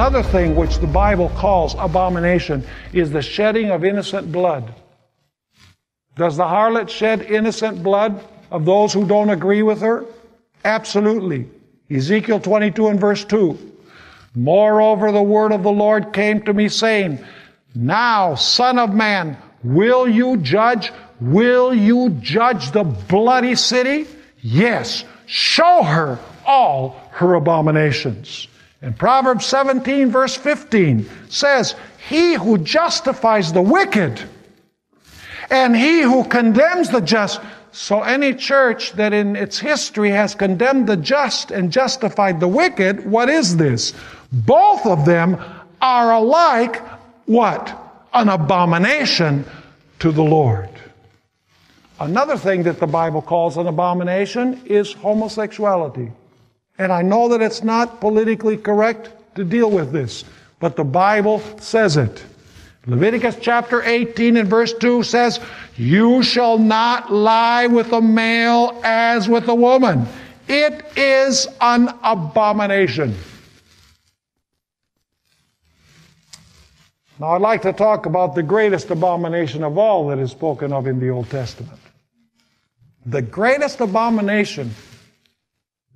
Another thing which the Bible calls abomination is the shedding of innocent blood. Does the harlot shed innocent blood of those who don't agree with her? Absolutely. Ezekiel 22 and verse 2. Moreover, the word of the Lord came to me, saying, Now, Son of man, will you judge? Will you judge the bloody city? Yes, show her all her abominations. And Proverbs 17 verse 15 says, He who justifies the wicked and he who condemns the just. So any church that in its history has condemned the just and justified the wicked, what is this? Both of them are alike, what? An abomination to the Lord. Another thing that the Bible calls an abomination is homosexuality. And I know that it's not politically correct to deal with this, but the Bible says it. Leviticus chapter 18 and verse 2 says, You shall not lie with a male as with a woman. It is an abomination. Now I'd like to talk about the greatest abomination of all that is spoken of in the Old Testament. The greatest abomination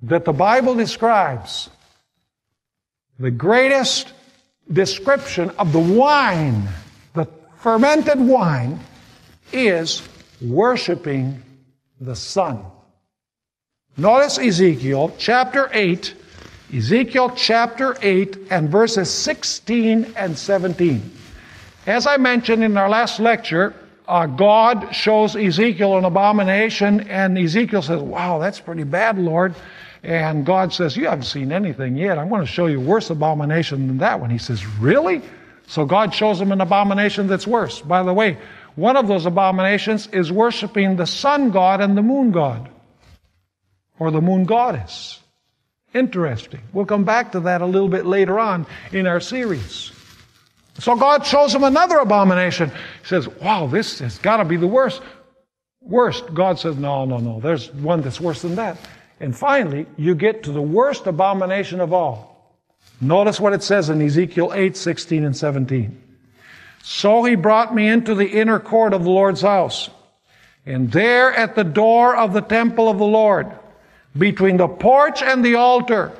that the Bible describes, the greatest description of the wine, the fermented wine, is worshiping the sun. Notice Ezekiel chapter 8 and verses 16 and 17. As I mentioned in our last lecture, God shows Ezekiel an abomination, and Ezekiel says, Wow, that's pretty bad, Lord. And God says, You haven't seen anything yet. I'm going to show you a worse abomination than that one. He says, Really? So God shows him an abomination that's worse. By the way, one of those abominations is worshiping the sun god and the moon god, or the moon goddess. Interesting. We'll come back to that a little bit later on in our series. So God shows him another abomination. He says, Wow, this has got to be the worst. God says, No. There's one that's worse than that. And finally, you get to the worst abomination of all. Notice what it says in Ezekiel 8, 16 and 17. So he brought me into the inner court of the Lord's house. And there at the door of the temple of the Lord, between the porch and the altar,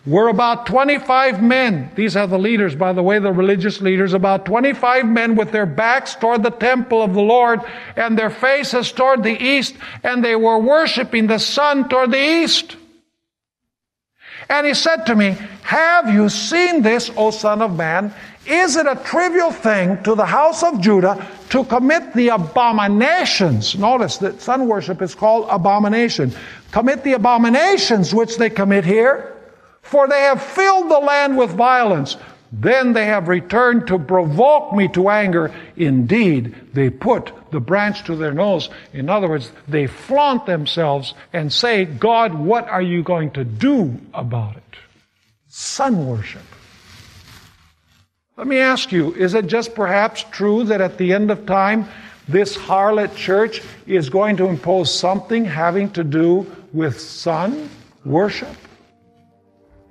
were about 25 men. These are the leaders, by the way, the religious leaders. About 25 men with their backs toward the temple of the Lord and their faces toward the east, and they were worshiping the sun toward the east. And he said to me, Have you seen this, O Son of Man? Is it a trivial thing to the house of Judah to commit the abominations? Notice that sun worship is called abomination. Commit the abominations which they commit here. For they have filled the land with violence. Then they have returned to provoke me to anger. Indeed, they put the branch to their nose. In other words, they flaunt themselves and say, God, what are you going to do about it? Sun worship. Let me ask you, is it just perhaps true that at the end of time, this harlot church is going to impose something having to do with sun worship?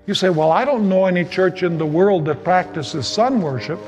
You say, well, I don't know any church in the world that practices sun worship.